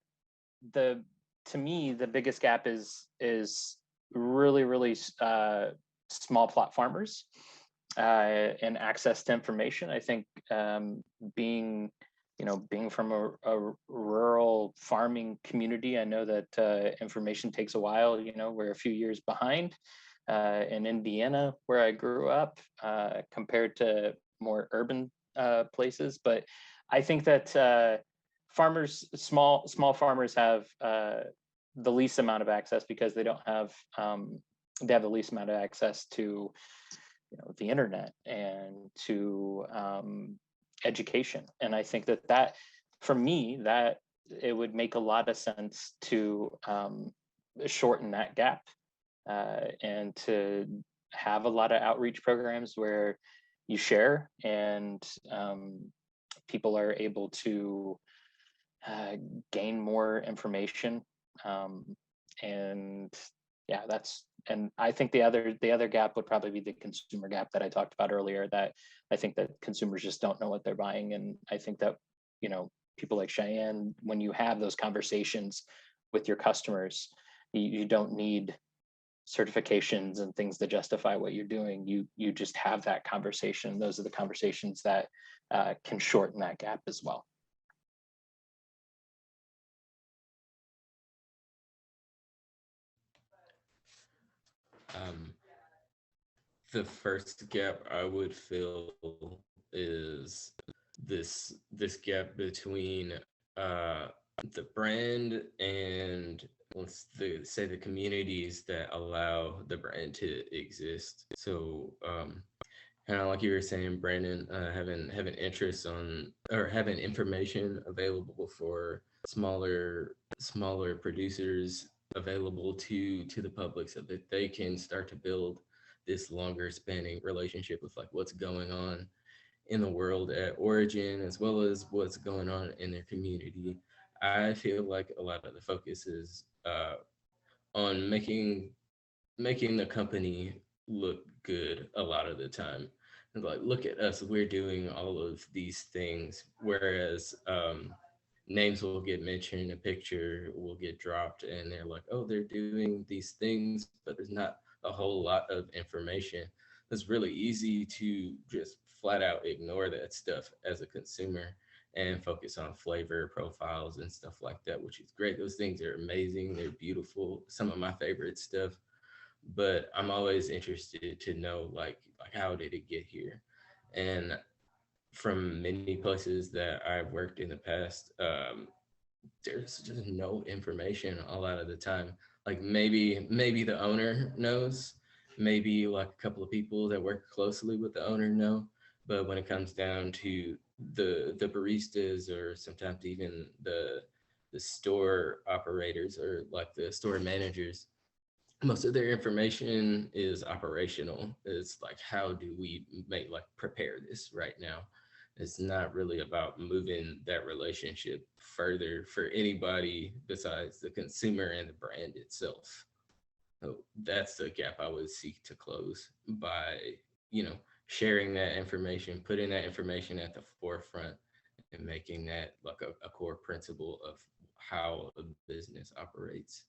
me the biggest gap is really small plot farmers and access to information. I think being from a rural farming community, I know that information takes a while. We're a few years behind in Indiana, where I grew up, compared to more urban places. But I think that farmers, small farmers have the least amount of access because they don't have they have the least amount of access to the internet and to education. And I think that for me, that it would make a lot of sense to shorten that gap and to have a lot of outreach programs where you share and people are able to gain more information. And yeah, and I think the other gap would probably be the consumer gap that I talked about earlier, that I think that consumers just don't know what they're buying. And I think that, people like Cheyenne, when you have those conversations with your customers, you don't need certifications and things to justify what you're doing. You just have that conversation. Those are the conversations that can shorten that gap as well. The first gap I would fill is this gap between the brand and say the communities that allow the brand to exist. So kind of like you were saying, Brandon, having interest on, or having information available for smaller producers available to the public so that they can start to build this longer spanning relationship with like what's going on in the world at origin, as well as what's going on in their community. I feel like a lot of the focus is on making the company look good a lot of the time. And like, look at us, we're doing all of these things, whereas names will get mentioned, a picture will get dropped, and they're like, oh, they're doing these things, but there's not a whole lot of information. It's really easy to just flat out ignore that stuff as a consumer and focus on flavor profiles and stuff like that, which is great. Those things are amazing. They're beautiful. Some of my favorite stuff. But I'm always interested to know like how did it get here? And from many places that I've worked in the past, there's just no information a lot of the time. Like maybe the owner knows, maybe like a couple of people that work closely with the owner know, but when it comes down to the baristas, or sometimes even the store operators or like the store managers, most of their information is operational. It's like, how do we prepare this right now? It's not really about moving that relationship further for anybody besides the consumer and the brand itself. So that's the gap I would seek to close by, sharing that information, putting that information at the forefront, and making that like a core principle of how a business operates.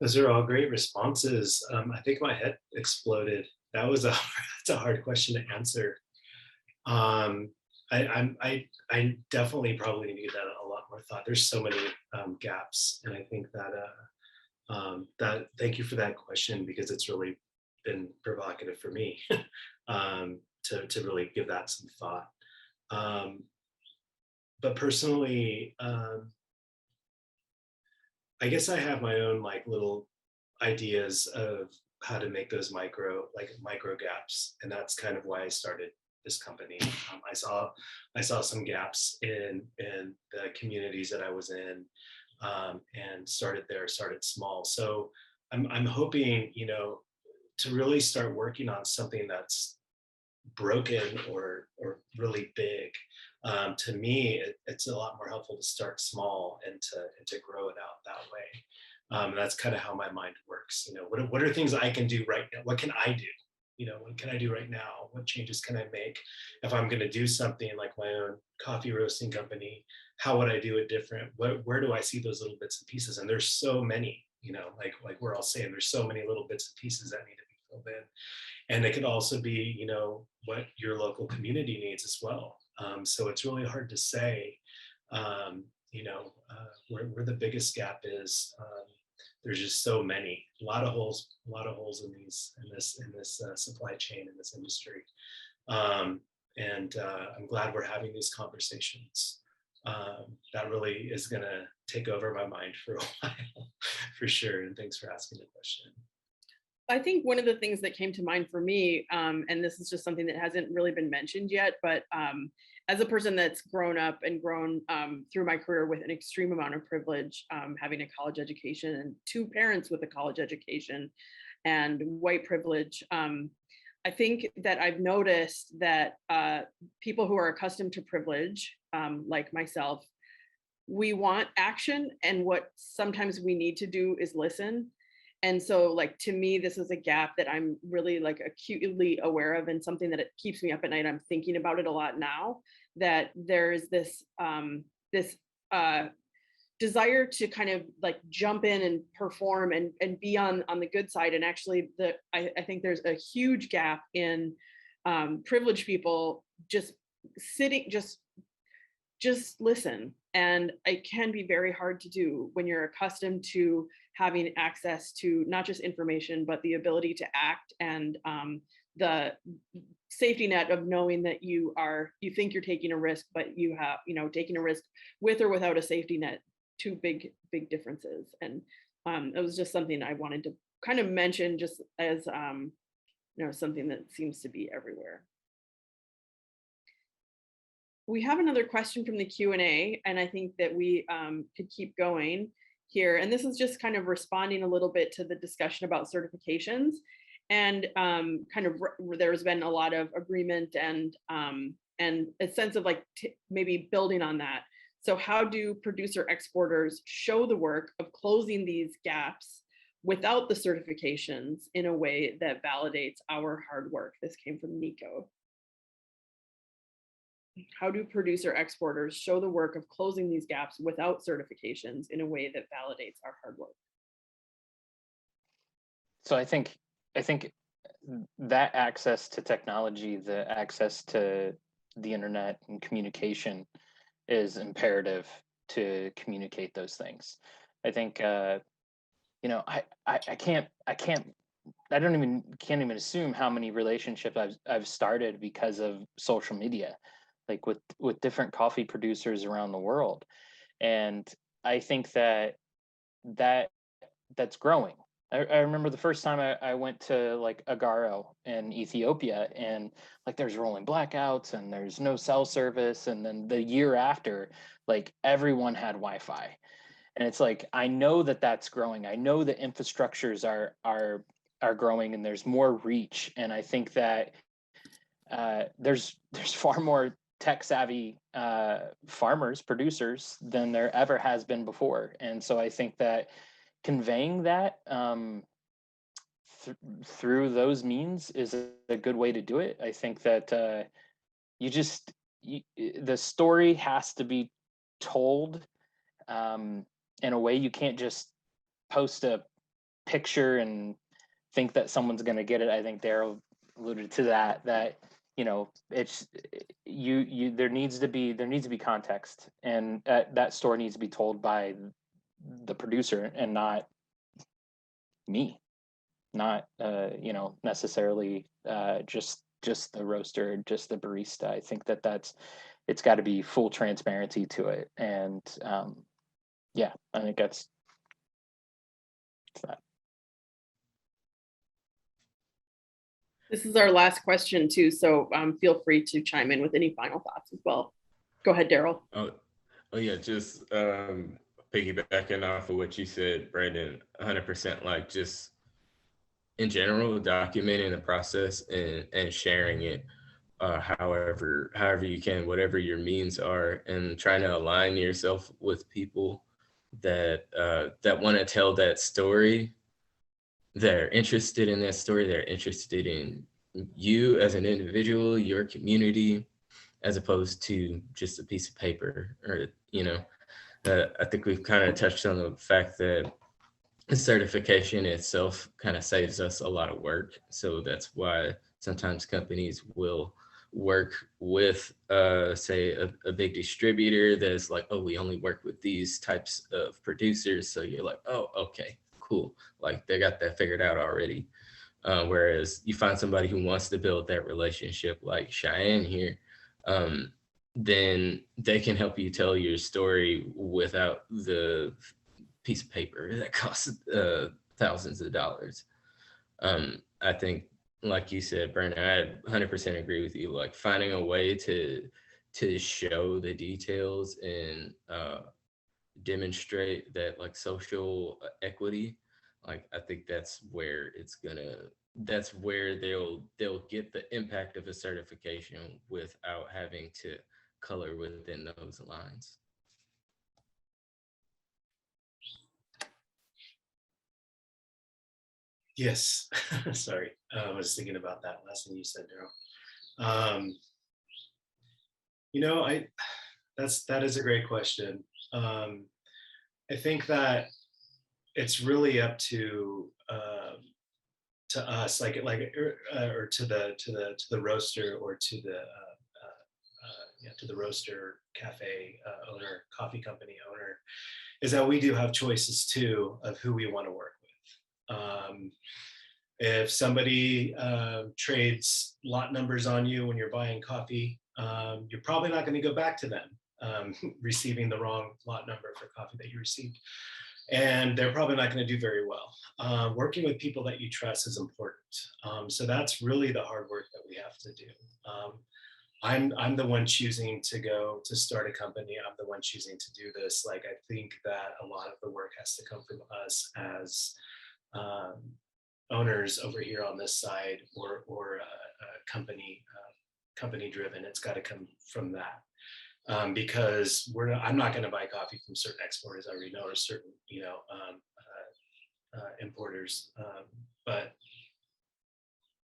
Those are all great responses. I think my head exploded. That's a hard question to answer. I definitely probably need to give that a lot more thought. There's so many gaps, and I think that thank you for that question, because it's really been provocative for me to really give that some thought. But personally, I guess I have my own like little ideas of how to make those micro gaps, and that's kind of why I started this company. I saw some gaps in the communities that I was in, and started small. So I'm hoping, to really start working on something that's broken or really big. To me, it's a lot more helpful to start small and to grow it out that way. That's kind of how my mind works. What are things I can do right now? What can I do? What can I do right now? What changes can I make? If I'm going to do something like my own coffee roasting company, how would I do it different? Where do I see those little bits and pieces? And there's so many, like we're all saying, there's so many little bits and pieces that need to be filled in. And it could also be, what your local community needs as well. So it's really hard to say, where the biggest gap is. there's just so many, a lot of holes in this supply chain, in this industry. And I'm glad we're having these conversations. That really is going to take over my mind for a while, for sure. And thanks for asking the question. I think one of the things that came to mind for me, and this is just something that hasn't really been mentioned yet, but as a person that's grown up and grown through my career with an extreme amount of privilege, having a college education and two parents with a college education and white privilege, I think that I've noticed that people who are accustomed to privilege, like myself, we want action, and what sometimes we need to do is listen. And so, like, to me, this is a gap that I'm really like acutely aware of, and something that it keeps me up at night. I'm thinking about it a lot now, that there's this desire to kind of like jump in and perform and be on the good side. And actually I think there's a huge gap in privileged people just sitting, just listen. And it can be very hard to do when you're accustomed to having access to not just information, but the ability to act, and the safety net of knowing that you think you're taking a risk, but you have, taking a risk with or without a safety net, two big differences. And it was just something I wanted to kind of mention, just as something that seems to be everywhere. We have another question from the Q&A, and I think that we could keep going here. And this is just kind of responding a little bit to the discussion about certifications. And there's been a lot of agreement and a sense of like maybe building on that. So how do producer exporters show the work of closing these gaps without the certifications in a way that validates our hard work? This came from Nico. How do producer exporters show the work of closing these gaps without certifications in a way that validates our hard work? So I think that access to technology, the access to the internet and communication is imperative to communicate those things. I think can't even assume how many relationships I've started because of social media, like with different coffee producers around the world. And I think that's growing. I remember the first time I went to like Agaro in Ethiopia, and like there's rolling blackouts and there's no cell service. And then the year after, like everyone had Wi-Fi. And it's like, I know that that's growing. I know the infrastructures are growing, and there's more reach. And I think that there's far more tech savvy farmers, producers than there ever has been before. And so I think that conveying that through those means is a good way to do it. I think that the story has to be told in a way. You can't just post a picture and think that someone's going to get it. I think Darrell alluded to that it's there needs to be context, and that story needs to be told by the producer and not me, not necessarily just the roaster, just the barista. I think it's got to be full transparency to it. And I think that's that. This is our last question too, so feel free to chime in with any final thoughts as well. Go ahead, Darrell. Oh yeah, just piggybacking off of what you said, Brandon, 100%, like just in general, documenting the process and sharing it however you can, whatever your means are, and trying to align yourself with people that want to tell that story. They're interested in that story. They're interested in you as an individual, your community, as opposed to just a piece of paper. Or, I think we've kind of touched on the fact that the certification itself kind of saves us a lot of work. So that's why sometimes companies will work with, say, a big distributor that's like, oh, we only work with these types of producers. So you're like, oh, okay. cool. Like they got that figured out already. Whereas you find somebody who wants to build that relationship like Cheyenne here, then they can help you tell your story without the piece of paper that costs thousands of dollars. I think, like you said, Bernie, I 100% agree with you. Like finding a way to show the details and demonstrate that like social equity, like I think that's where they'll get the impact of a certification without having to color within those lines. Yes, sorry, I was thinking about that last thing you said, Darrell. That is a great question. I think that it's really up to us, or to the roaster, or to the roaster, cafe owner, coffee company owner, is that we do have choices too of who we want to work with. If somebody trades lot numbers on you when you're buying coffee, you're probably not going to go back to them receiving the wrong lot number for coffee that you received. And they're probably not going to do very well. Working with people that you trust is important. So that's really the hard work that we have to do. I'm the one choosing to start a company. I'm the one choosing to do this. Like, I think that a lot of the work has to come from us as owners over here on this side, or company driven. It's got to come from that. Because I'm not going to buy coffee from certain exporters I already know, or certain importers, but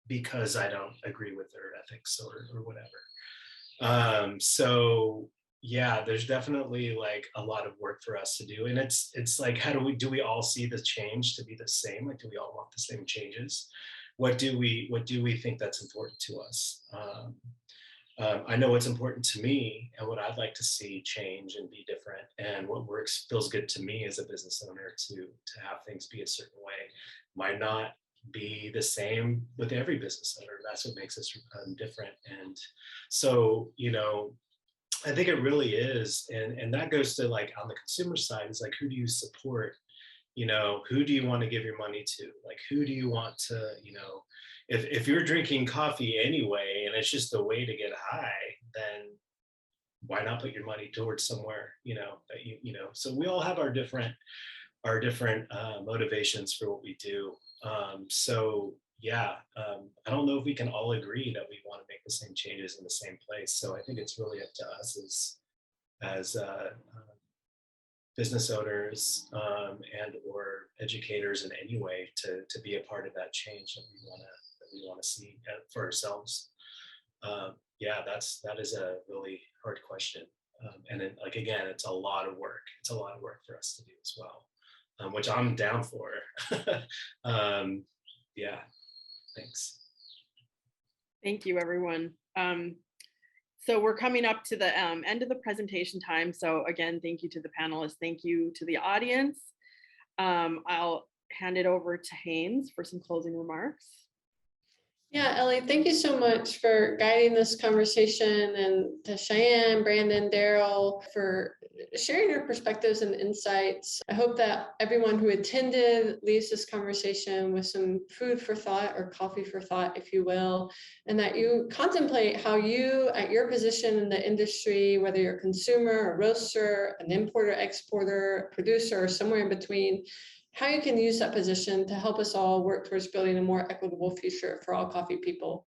because I don't agree with their ethics or whatever. So yeah, there's definitely like a lot of work for us to do, and it's like, do we all see the change to be the same? Like, do we all want the same changes? What do we think that's important to us? I know what's important to me and what I'd like to see change and be different, and what feels good to me as a business owner to have things be a certain way might not be the same with every business owner. That's what makes us different. And so, I think it really is, and that goes to like on the consumer side, is like, who do you support? Who do you want to give your money to? Like, who do you want to, if you're drinking coffee anyway, and it's just a way to get high, then why not put your money towards somewhere, that so we all have our different motivations for what we do. So yeah, I don't know if we can all agree that we want to make the same changes in the same place. So I think it's really up to us as business owners and or educators in any way to be a part of that change that we want to see for ourselves. Yeah, that is a really hard question. And then, like, again, it's a lot of work. It's a lot of work for us to do as well, which I'm down for. Yeah, thanks. Thank you, everyone. So we're coming up to the end of the presentation time. So again, thank you to the panelists. Thank you to the audience. I'll hand it over to Haynes for some closing remarks. Yeah, Ellie, thank you so much for guiding this conversation, and to Cheyenne, Brandon, Darrell, for sharing your perspectives and insights. I hope that everyone who attended leaves this conversation with some food for thought, or coffee for thought, if you will, and that you contemplate how you, at your position in the industry, whether you're a consumer, a roaster, an importer, exporter, producer, or somewhere in between, how you can use that position to help us all work towards building a more equitable future for all coffee people.